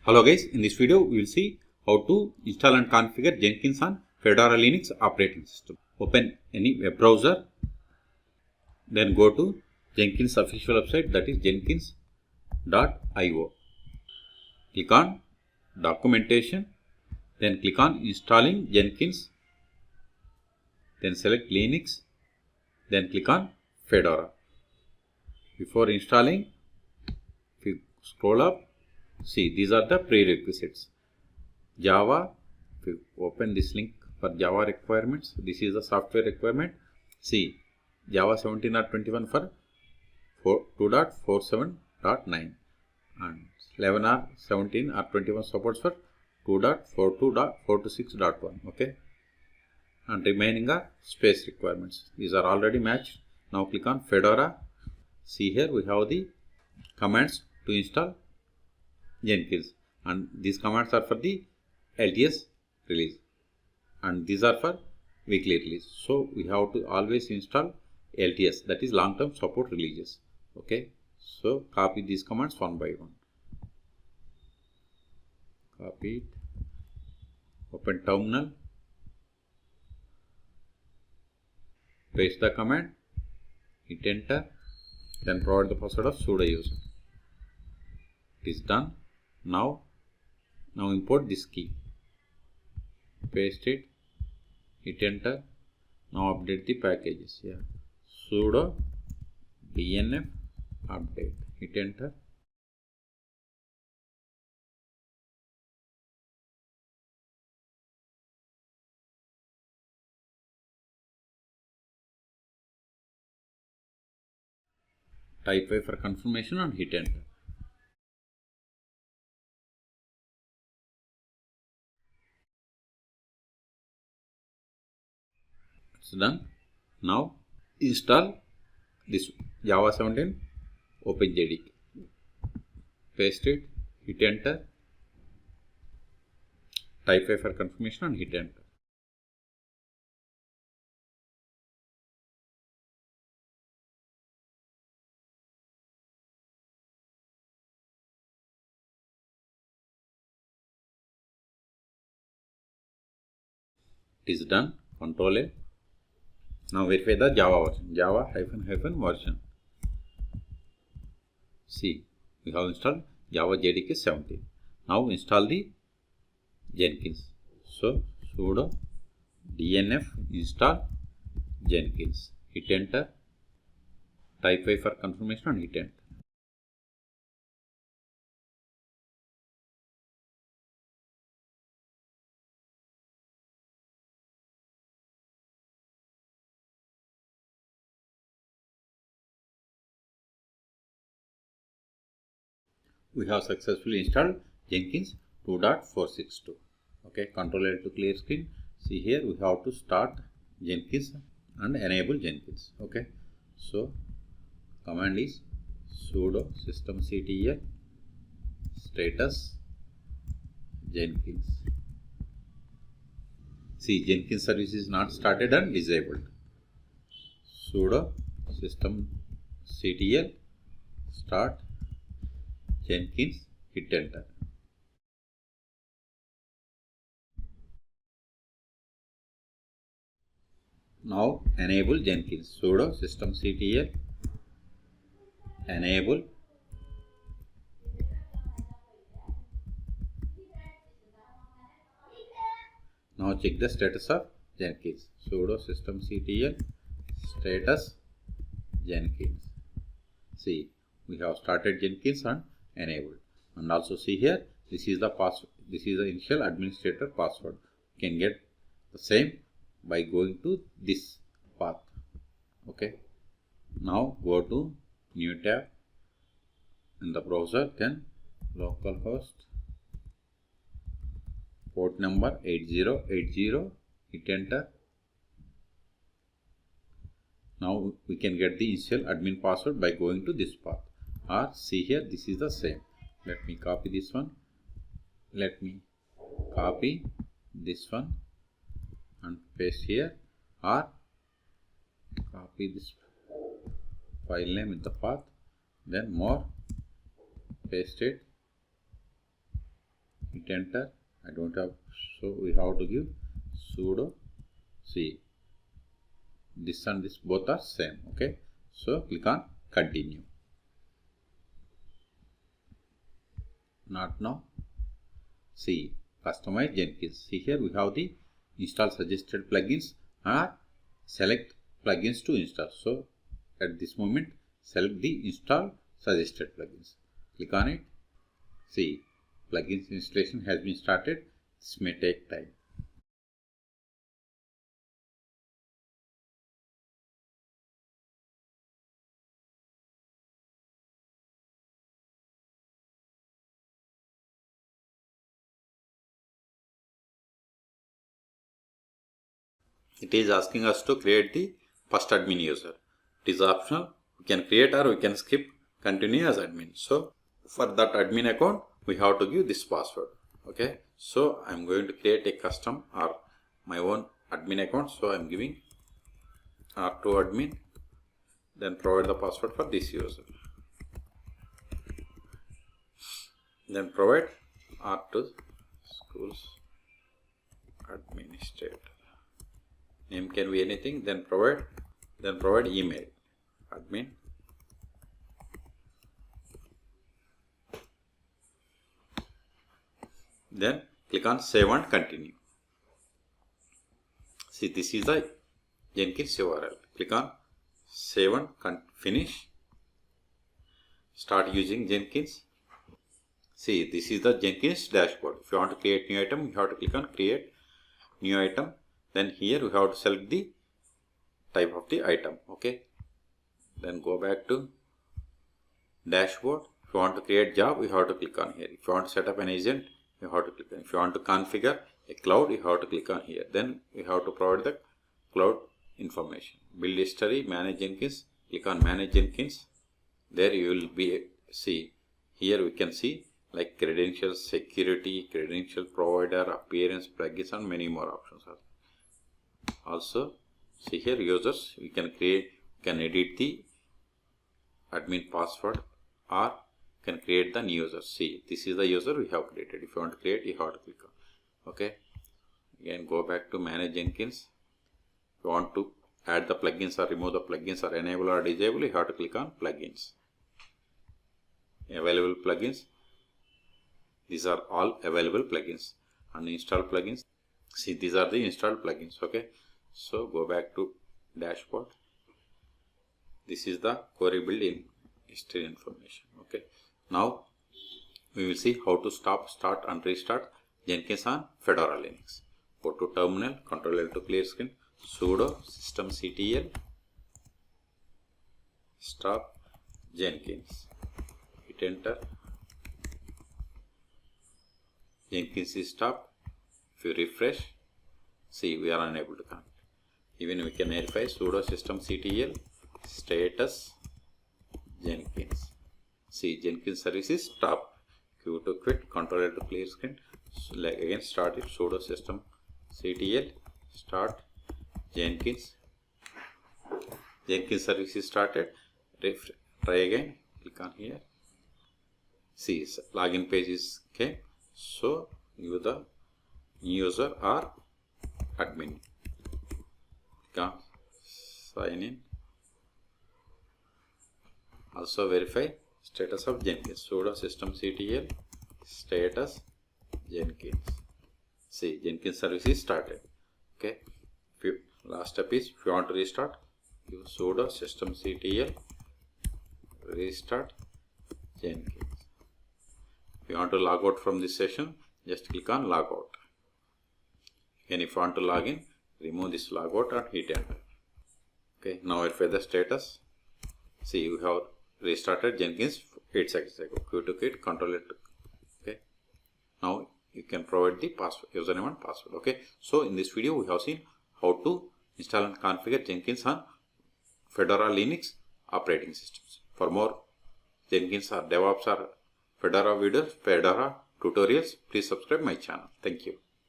Hello guys, in this video we will see how to install and configure Jenkins on Fedora Linux operating system. Open any web browser, then go to Jenkins official website, that is jenkins.io. Click on documentation, then click on installing Jenkins, then select Linux, then click on Fedora. Before installing, if you scroll up, see these are the prerequisites. Java, if you open this link for Java requirements, this is the software requirement. See Java 17 or 21 for 2.47.9 and 11 or 17 or 21 supports for 2.42.426.1. okay, and remaining are space requirements. These are already matched. Now click on Fedora. See here we have the commands to install Jenkins, and these commands are for the LTS release and these are for weekly release. So we have to always install LTS, that is long term support releases. Okay, so copy these commands one by one. Copy it, open terminal, paste the command, hit enter, then provide the password of sudo user. It is done. Now import this key, paste it, hit enter. Now update the packages here. Sudo dnf update, hit enter. Type Y for confirmation and hit enter. It's done. Now install this Java 17 OpenJDK. Paste it, hit enter. Type Y for confirmation and hit enter. It is done. Control A. Now verify the Java version. Java -version. See, we have installed Java JDK 17. Now install the Jenkins. So sudo dnf install Jenkins. Hit enter. Type Y for confirmation and hit enter. We have successfully installed Jenkins 2.462. okay, Control L to clear screen. See here we have to start Jenkins and enable Jenkins. Okay, so command is sudo systemctl status Jenkins. See, Jenkins service is not started and disabled. Sudo systemctl start Jenkins, hit enter. Now enable Jenkins. Sudo systemctl enable. Now check the status of Jenkins. Sudo systemctl status Jenkins. See, we have started Jenkins and enabled. And also see here, this is the password. This is the initial administrator password. You can get the same by going to this path. Okay. Now go to new tab in the browser, then localhost port number 8080, hit enter. Now we can get the initial admin password by going to this path, or see here this is the same. Let me copy this one, let me copy this one and paste here, or copy this file name in the path, then more, paste it, hit enter. I don't have, so we have to give sudo. See, this and this both are same. Okay, so click on continue. Not now. See, customize Jenkins. See, here we have the install suggested plugins or select plugins to install. So at this moment, select the install suggested plugins. Click on it. See, plugins installation has been started. This may take time. It is asking us to create the first admin user. It is optional. We can create or we can skip, continue as admin. So for that admin account, we have to give this password. Okay, so I'm going to create a custom or my own admin account. So I'm giving R2 admin, then provide the password for this user. Then provide R2 schools administrator. Name can be anything. Then provide email admin. Then click on save and continue. See, this is the Jenkins URL. Click on save and finish. Start using Jenkins. See, this is the Jenkins dashboard. If you want to create new item, you have to click on create new item. Then here we have to select the type of the item. Okay. Then go back to dashboard. If you want to create job, you have to click on here. If you want to set up an agent, you have to click on. If you want to configure a cloud, you have to click on here. Then you have to provide the cloud information. Build history, manage Jenkins. Click on manage Jenkins. There you will be see. Here we can see like credentials, security, credential provider, appearance, plugins, and many more options. Also, see here users, we can edit the admin password or can create the new user. See, this is the user we have created. If you want to create, you have to click on. Okay. Again, go back to manage Jenkins. If you want to add the plugins or remove the plugins or enable or disable, you have to click on plugins. Available plugins. These are all available plugins. Uninstall plugins. See, these are the installed plugins. Okay. So go back to dashboard. This is the query build in history information. Okay. Now we will see how to stop, start and restart Jenkins on Fedora Linux. Go to terminal, Ctrl L to clear screen, sudo systemctl stop Jenkins. Hit enter. Jenkins is stopped. If you refresh, see, we are unable to connect. Even we can verify sudo systemctl status Jenkins. See, Jenkins service is stopped. Q to quit, Ctrl L to clear screen. So, again start it, sudo systemctl start Jenkins. Jenkins service is started. Try again, click on here. See, login page is came. So you the user or admin. Click on sign in. Also verify status of Jenkins. Sudo systemctl status Jenkins. See, Jenkins service is started. Okay. Last step is, if you want to restart, use sudo systemctl restart Jenkins. If you want to log out from this session, just click on log out. And if you want to log in, remove this log out and hit enter. Okay, now verify the status. See, we have restarted Jenkins 8 seconds ago. Q to quit, Ctrl it. Okay, now you can provide the password, username and password. Okay, so in this video we have seen how to install and configure Jenkins on Fedora Linux operating systems. For more Jenkins or DevOps or Fedora videos, Fedora tutorials, please subscribe my channel. Thank you.